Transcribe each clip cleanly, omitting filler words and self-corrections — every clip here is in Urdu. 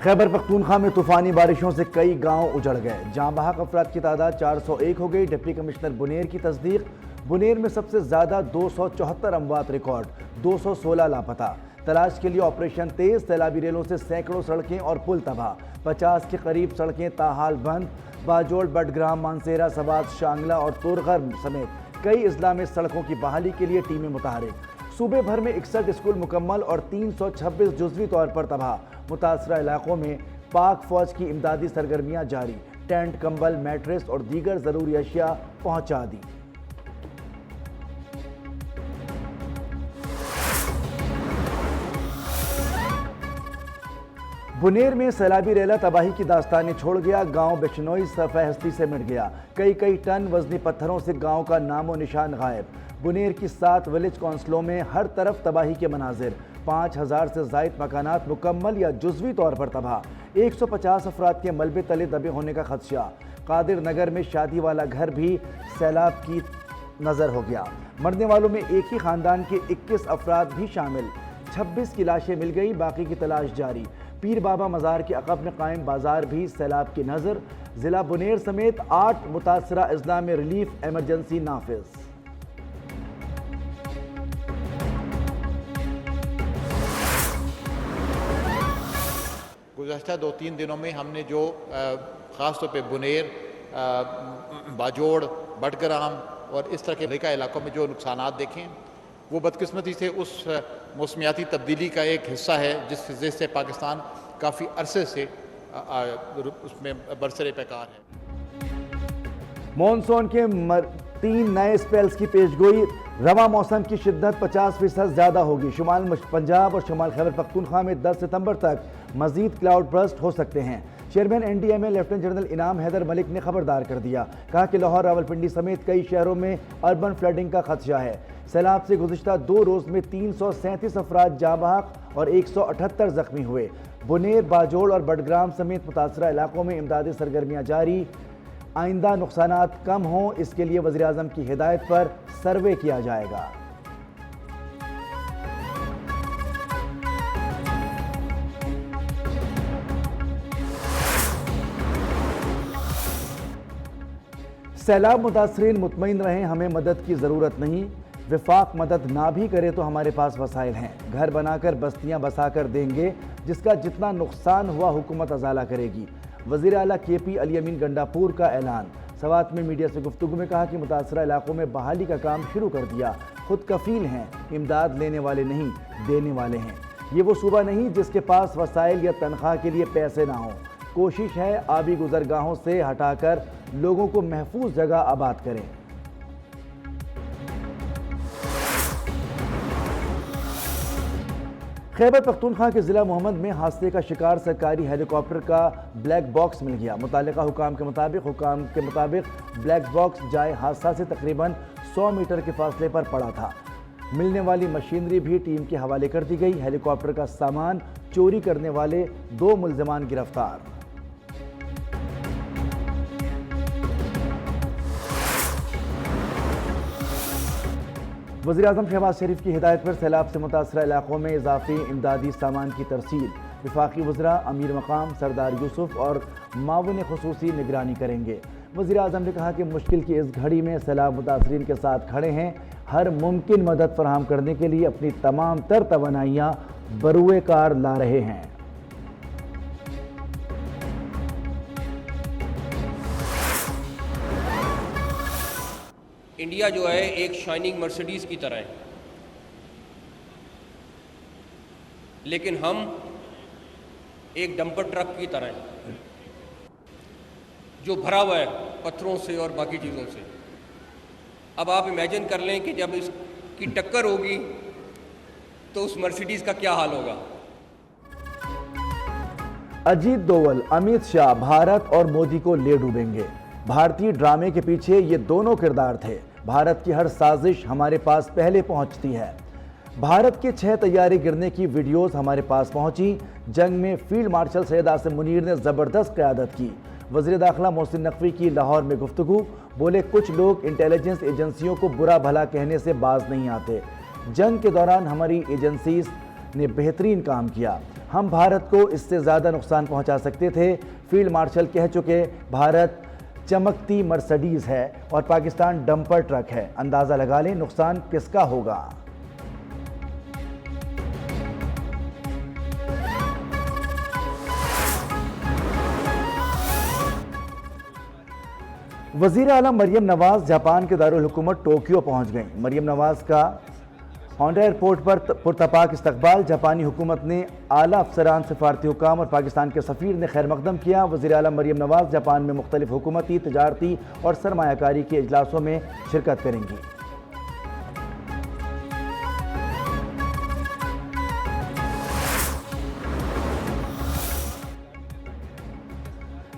خیبر پختونخوا میں طوفانی بارشوں سے کئی گاؤں اجڑ گئے، جاں بحق افراد کی تعداد 401 ہو گئی۔ ڈپٹی کمشنر بنیر کی تصدیق، بنیر میں سب سے زیادہ 274 اموات ریکارڈ، 216 لاپتہ۔ تلاش کے لیے آپریشن تیز، سیلابی ریلوں سے سینکڑوں سڑکیں اور پل تباہ، 50 کے قریب سڑکیں تاحال بند۔ باجوڑ، بٹگرام، مانسیرا، سوات، شانگلہ اور تورغر سمیت کئی اضلاع میں سڑکوں کی بحالی کے لیے ٹیمیں متحرک۔ صوبے بھر میں 61 اسکول مکمل اور 326 جزوی طور پر تباہ۔ متاثرہ علاقوں میں پاک فوج کی امدادی سرگرمیاں جاری، ٹینٹ، کمبل، میٹریس اور دیگر ضروری اشیاء پہنچا دی۔ بنیر میں سیلابی ریلا تباہی کی داستانیں چھوڑ گیا، گاؤں بشنوئی صفحہ ہستی سے مٹ گیا، کئی ٹن وزنی پتھروں سے گاؤں کا نام و نشان غائب۔ بنیر کی 7 ولیج کونسلوں میں ہر طرف تباہی کے مناظر، 5000 سے زائد مکانات مکمل یا جزوی طور پر تباہ، 150 افراد کے ملبے تلے دبے ہونے کا خدشہ۔ قادر نگر میں شادی والا گھر بھی سیلاب کی نظر ہو گیا، مرنے والوں میں ایک ہی خاندان کے 21 افراد بھی شامل، 26 کی لاشیں مل گئی، باقی کی تلاش جاری۔ پیر بابا مزار کے عقب میں قائم بازار بھی سیلاب کی نظر، ضلع بنیر سمیت 8 متاثرہ اضلاع میں ریلیف ایمرجنسی نافذ۔ گزشتہ 2-3 دنوں میں ہم نے جو خاص طور پہ بنیر، باجوڑ، بٹگرام اور اس طرح کے علاقوں میں جو نقصانات دیکھیں، وہ بدقسمتی سے اس موسمیاتی تبدیلی کا ایک حصہ ہے جس سے پاکستان کافی عرصے سے اس میں برسر پیکار ہے۔ مونسون کے 3 نئے اسپیلز کی پیشگوئی، رواں موسم کی شدت 50% زیادہ ہوگی۔ شمال پنجاب اور شمال خیبر پختونخوا میں 10 ستمبر تک مزید کلاؤڈ برسٹ ہو سکتے ہیں۔ چیئرمین NDMA لیفٹیننٹ جنرل انعام حیدر ملک نے خبردار کر دیا، کہا کہ لاہور، راولپنڈی سمیت کئی شہروں میں اربن فلڈنگ کا خدشہ ہے۔ سیلاب سے گزشتہ 2 روز میں 337 افراد جاں بحق اور 178 زخمی ہوئے۔ بنیر، باجوڑ اور بٹگرام سمیت متاثرہ علاقوں میں امدادی سرگرمیاں جاری، آئندہ نقصانات کم ہوں اس کے لیے وزیراعظم کی ہدایت پر سروے کیا جائے گا۔ سیلاب متاثرین مطمئن رہیں، ہمیں مدد کی ضرورت نہیں، وفاق مدد نہ بھی کرے تو ہمارے پاس وسائل ہیں، گھر بنا کر بستیاں بسا کر دیں گے، جس کا جتنا نقصان ہوا حکومت ازالہ کرے گی۔ وزیر اعلیٰ KP علی امین گنڈاپور کا اعلان۔ سوات میں میڈیا سے گفتگو میں کہا کہ متاثرہ علاقوں میں بحالی کا کام شروع کر دیا، خود کفیل ہیں، امداد لینے والے نہیں دینے والے ہیں۔ یہ وہ صوبہ نہیں جس کے پاس وسائل یا تنخواہ کے لیے پیسے نہ ہوں۔ کوشش ہے آبی گزرگاہوں سے ہٹا کر لوگوں کو محفوظ جگہ آباد کریں۔ خیبر پختونخوا کے ضلع محمد میں حادثے کا شکار سرکاری ہیلی کاپٹر کا بلیک باکس مل گیا۔ متعلقہ حکام کے مطابق بلیک باکس جائے حادثہ سے تقریباً 100 میٹر کے فاصلے پر پڑا تھا۔ ملنے والی مشینری بھی ٹیم کے حوالے کر دی گئی۔ ہیلی کاپٹر کا سامان چوری کرنے والے 2 ملزمان گرفتار۔ وزیراعظم شہباز شریف کی ہدایت پر سیلاب سے متاثرہ علاقوں میں اضافی امدادی سامان کی ترسیل، وفاقی وزراء، امیر مقام سردار یوسف اور معاون خصوصی نگرانی کریں گے۔ وزیراعظم نے کہا کہ مشکل کی اس گھڑی میں سیلاب متاثرین کے ساتھ کھڑے ہیں، ہر ممکن مدد فراہم کرنے کے لیے اپنی تمام تر توانائیاں بروئے کار لا رہے ہیں۔ انڈیا جو ہے ایک شائننگ مرسیڈیز کی طرح ہے، لیکن ہم ایک ڈمپر ٹرک کی طرح ہیں جو بھرا ہوا ہے پتھروں سے اور باقی چیزوں سے۔ اب آپ امیجن کر لیں کہ جب اس کی ٹکر ہوگی تو اس مرسیڈیز کا کیا حال ہوگا۔ اجیت دوول، امیت شاہ بھارت اور مودی کو لے ڈوبیں گے۔ بھارتی ڈرامے کے پیچھے یہ دونوں کردار تھے۔ بھارت کی ہر سازش ہمارے پاس پہلے پہنچتی ہے۔ بھارت کے 6 طیارے گرنے کی ویڈیوز ہمارے پاس پہنچی۔ جنگ میں فیلڈ مارشل سید عاصم منیر نے زبردست قیادت کی۔ وزیر داخلہ محسن نقوی کی لاہور میں گفتگو، بولے کچھ لوگ انٹیلیجنس ایجنسیوں کو برا بھلا کہنے سے باز نہیں آتے۔ جنگ کے دوران ہماری ایجنسیز نے بہترین کام کیا۔ ہم بھارت کو اس سے زیادہ نقصان پہنچا سکتے تھے۔ فیلڈ مارشل کہہ چکے بھارت چمکتی مرسڈیز ہے اور پاکستان ڈمپر ٹرک ہے، اندازہ لگا لیں نقصان کس کا ہوگا۔ وزیر اعلیٰ مریم نواز جاپان کے دارالحکومت ٹوکیو پہنچ گئیں۔ مریم نواز کا ہونڈا ایئرپورٹ پر پرتپاک استقبال، جاپانی حکومت نے اعلیٰ افسران، سفارتی حکام اور پاکستان کے سفیر نے خیر مقدم کیا۔ وزیر اعلیٰ مریم نواز جاپان میں مختلف حکومتی، تجارتی اور سرمایہ کاری کے اجلاسوں میں شرکت کریں گی۔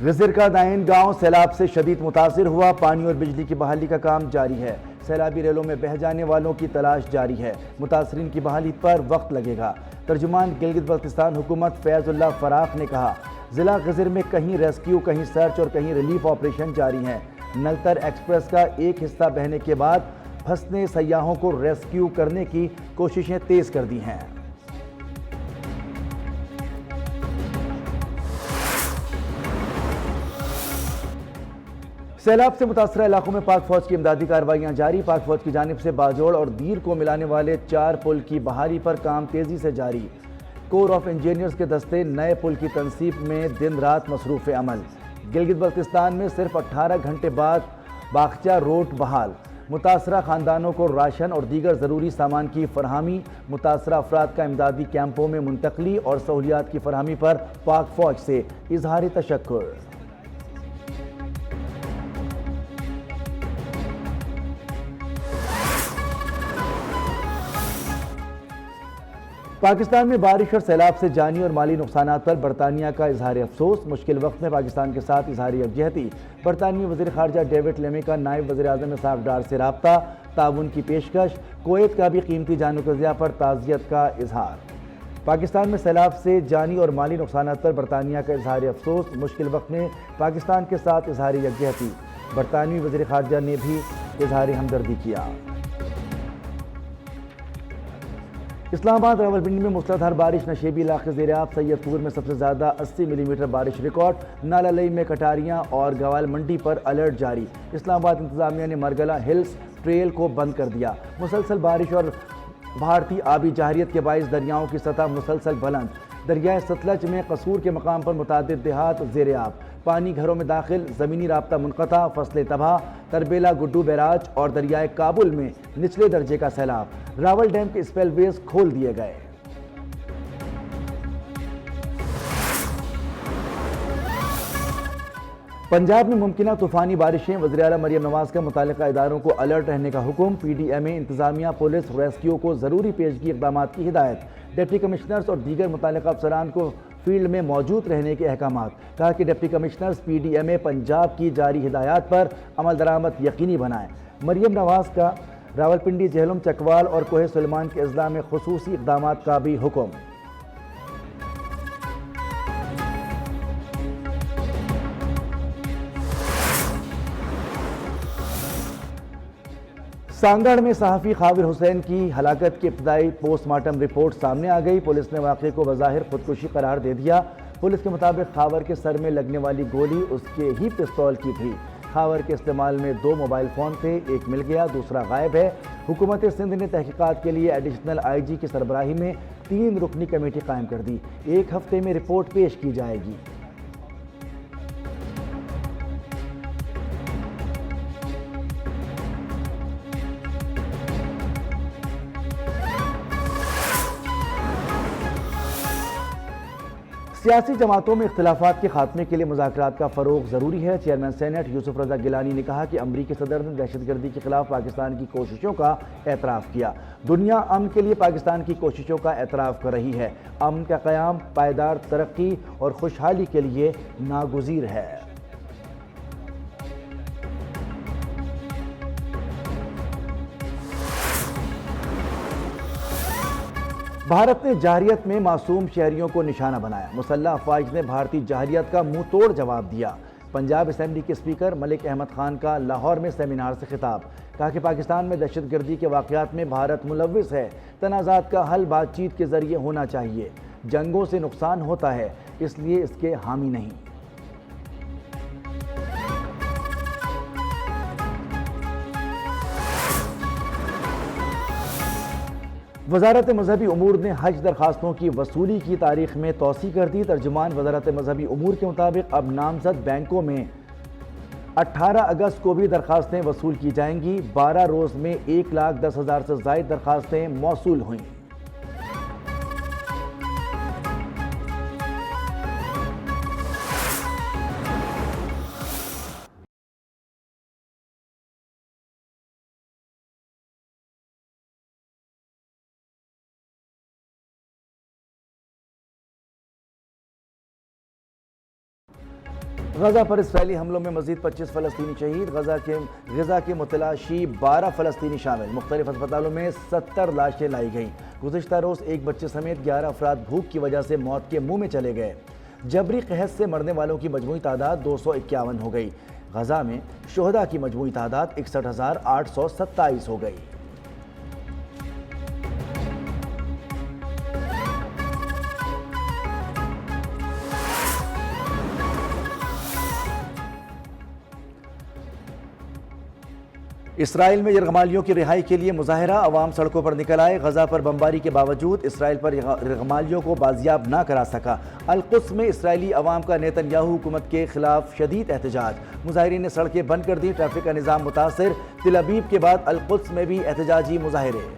وزیر کا دائن گاؤں سیلاب سے شدید متاثر ہوا، پانی اور بجلی کی بحالی کا کام جاری ہے۔ سیلابی ریلوں میں بہہ جانے والوں کی تلاش جاری ہے، متاثرین کی بحالی پر وقت لگے گا۔ ترجمان گلگت بلتستان حکومت فیض اللہ فراق نے کہا، ضلع غزر میں کہیں ریسکیو، کہیں سرچ اور کہیں ریلیف آپریشن جاری ہیں۔ نلتر ایکسپریس کا ایک حصہ بہنے کے بعد پھنسے سیاحوں کو ریسکیو کرنے کی کوششیں تیز کر دی ہیں۔ سیلاب سے متاثرہ علاقوں میں پاک فوج کی امدادی کارروائیاں جاری، پاک فوج کی جانب سے باجوڑ اور دیر کو ملانے والے 4 پل کی بحالی پر کام تیزی سے جاری۔ کور آف انجینئرز کے دستے نئے پل کی تنصیب میں دن رات مصروف عمل۔ گلگت بلتستان میں صرف 18 گھنٹے بعد باغچہ روڈ بحال۔ متاثرہ خاندانوں کو راشن اور دیگر ضروری سامان کی فراہمی، متاثرہ افراد کا امدادی کیمپوں میں منتقلی اور سہولیات کی فراہمی پر پاک فوج سے اظہار تشکر۔ پاکستان میں بارش اور سیلاب سے جانی اور مالی نقصانات پر برطانیہ کا اظہار افسوس، مشکل وقت میں پاکستان کے ساتھ اظہار یکجہتی۔ برطانوی وزیر خارجہ ڈیوڈ لیمی کا نائب وزیر اعظم اسحاق ڈار سے رابطہ، تعاون کی پیشکش۔ کویت کا بھی قیمتی جانوں کے ضیاع پر تعزیت کا اظہار۔ پاکستان میں سیلاب سے جانی اور مالی نقصانات پر برطانیہ کا اظہار افسوس، مشکل وقت میں پاکستان کے ساتھ اظہار یکجہتی۔ برطانوی وزیر خارجہ نے بھی اظہار ہمدردی کیا۔ اسلام آباد راولپنڈی میں مسلسل بارش، نشیبی علاقے زیرآب، سید پور میں سب سے زیادہ 80 ملی میٹر بارش ریکارڈ، نالا لئی میں کٹاریاں اور گوال منڈی پر الرٹ جاری۔ اسلام آباد انتظامیہ نے مرگلہ ہلز ٹریل کو بند کر دیا۔ مسلسل بارش اور بھارتی آبی جارحیت کے باعث دریاؤں کی سطح مسلسل بلند۔ دریائے ستلج میں قصور کے مقام پر متعدد دیہات زیرآب، پانی گھروں میں داخل، زمینی رابطہ منقطع، فصلیں تباہ۔ تربیلا گڈو بیراج اور دریائے کابل میں نچلے درجے کا سیلاب، راول ڈیم کے اسپیل ویز کھول دیے گئے۔ پنجاب میں ممکنہ طوفانی بارشیں، وزیر اعلیٰ مریم نواز کا متعلقہ اداروں کو الرٹ رہنے کا حکم۔ پی ڈی ایم اے، انتظامیہ، پولیس، ریسکیو کو ضروری پیشگی اقدامات کی ہدایت۔ ڈپٹی کمشنرز اور دیگر متعلقہ افسران کو فیلڈ میں موجود رہنے کے احکامات۔ کہا کہ deputy commissioners P D M A Punjab کی جاری ہدایات پر عمل درآمد یقینی بنائیں۔ مریم نواز کا راولپنڈی، جہلم، چکوال اور کوہ سلیمان کے اضلاع میں خصوصی اقدامات کا بھی حکم۔ سانگڑ میں صحافی خاور حسین کی ہلاکت کی ابتدائی پوسٹ مارٹم رپورٹ سامنے آ گئی۔ پولیس نے واقعے کو بظاہر خودکشی قرار دے دیا۔ پولیس کے مطابق خاور کے سر میں لگنے والی گولی اس کے ہی پستول کی تھی۔ خاور کے استعمال میں 2 موبائل فون تھے، ایک مل گیا، دوسرا غائب ہے۔ حکومت سندھ نے تحقیقات کے لیے ایڈیشنل آئی جی کی سربراہی میں 3 رکنی کمیٹی قائم کر دی۔ 1 ہفتے میں رپورٹ پیش کی جائے گی۔ سیاسی جماعتوں میں اختلافات کے خاتمے کے لیے مذاکرات کا فروغ ضروری ہے۔ چیئرمین سینیٹ یوسف رضا گیلانی نے کہا کہ امریکی صدر نے دہشت گردی کے خلاف پاکستان کی کوششوں کا اعتراف کیا۔ دنیا امن کے لیے پاکستان کی کوششوں کا اعتراف کر رہی ہے۔ امن کا قیام پائیدار ترقی اور خوشحالی کے لیے ناگزیر ہے۔ بھارت نے جارحیت میں معصوم شہریوں کو نشانہ بنایا۔ مسلح افواج نے بھارتی جارحیت کا منہ توڑ جواب دیا۔ پنجاب اسمبلی کے اسپیکر ملک احمد خان کا لاہور میں سیمینار سے خطاب۔ کہا کہ پاکستان میں دہشت گردی کے واقعات میں بھارت ملوث ہے، تنازعات کا حل بات چیت کے ذریعے ہونا چاہیے۔ جنگوں سے نقصان ہوتا ہے، اس لیے اس کے حامی نہیں۔ وزارت مذہبی امور نے حج درخواستوں کی وصولی کی تاریخ میں توسیع کر دی۔ ترجمان وزارت مذہبی امور کے مطابق اب نامزد بینکوں میں 18 اگست کو بھی درخواستیں وصول کی جائیں گی۔ 12 روز میں 1,10,000 سے زائد درخواستیں موصول ہوئیں۔ غزہ پر اسرائیلی حملوں میں مزید 25 فلسطینی شہید، غزہ کے متلاشی 12 فلسطینی شامل، مختلف ہسپتالوں میں 70 لاشیں لائی گئیں۔ گزشتہ روز ایک بچے سمیت 11 افراد بھوک کی وجہ سے موت کے منہ میں چلے گئے۔ جبری قحط سے مرنے والوں کی مجموعی تعداد 251 ہو گئی۔ غزہ میں شہداء کی مجموعی تعداد 61,827 ہو گئی۔ اسرائیل میں یرغمالیوں کی رہائی کے لیے مظاہرہ، عوام سڑکوں پر نکل آئے۔ غزہ پر بمباری کے باوجود اسرائیل پر یرغمالیوں کو بازیاب نہ کرا سکا۔ القدس میں اسرائیلی عوام کا نیتن یاہو حکومت کے خلاف شدید احتجاج، مظاہرین نے سڑکیں بند کر دی، ٹریفک کا نظام متاثر۔ تل ابیب کے بعد القدس میں بھی احتجاجی مظاہرے۔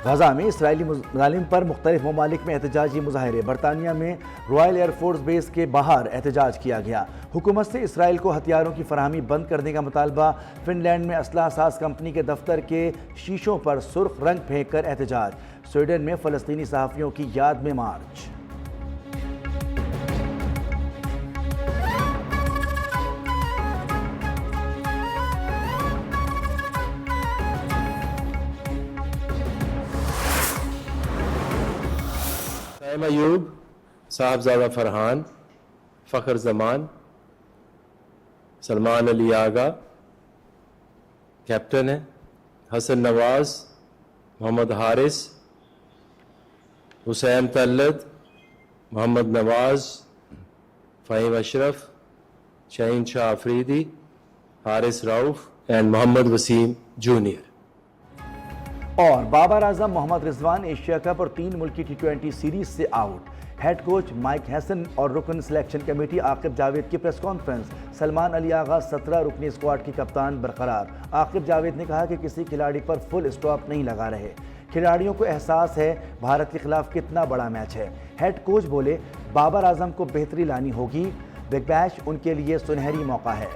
غزہ میں اسرائیلی مظالم پر مختلف ممالک میں احتجاجی مظاہرے۔ برطانیہ میں رائل ایئر فورس بیس کے باہر احتجاج کیا گیا۔ حکومت سے اسرائیل کو ہتھیاروں کی فراہمی بند کرنے کا مطالبہ۔ فن لینڈ میں اسلحہ ساز کمپنی کے دفتر کے شیشوں پر سرخ رنگ پھینک کر احتجاج۔ سویڈن میں فلسطینی صحافیوں کی یاد میں مارچ۔ ایوب، صاحبزادہ فرحان، فخر زمان، سلمان علی آغا کیپٹن ہے، حسن نواز، محمد حارث، حسین طلت، محمد نواز، فہیم اشرف، شہین شاہ افریدی، حارث رؤف اینڈ محمد وسیم جونیئر۔ اور بابر اعظم محمد رضوان ایشیا کپ اور 3 ملکی T20 سیریز سے آؤٹ۔ ہیڈ کوچ مائک ہیسن اور رکن سلیکشن کمیٹی عاقب جاوید کی پریس کانفرنس۔ سلمان علی آغا 17 رکنی اسکواڈ کی کپتان برقرار۔ عاقب جاوید نے کہا کہ کسی کھلاڑی پر فل اسٹاپ نہیں لگا رہے، کھلاڑیوں کو احساس ہے بھارت کے خلاف کتنا بڑا میچ ہے۔ ہیڈ کوچ بولے بابر اعظم کو بہتری لانی ہوگی، بگ بیش ان کے لیے سنہری موقع ہے۔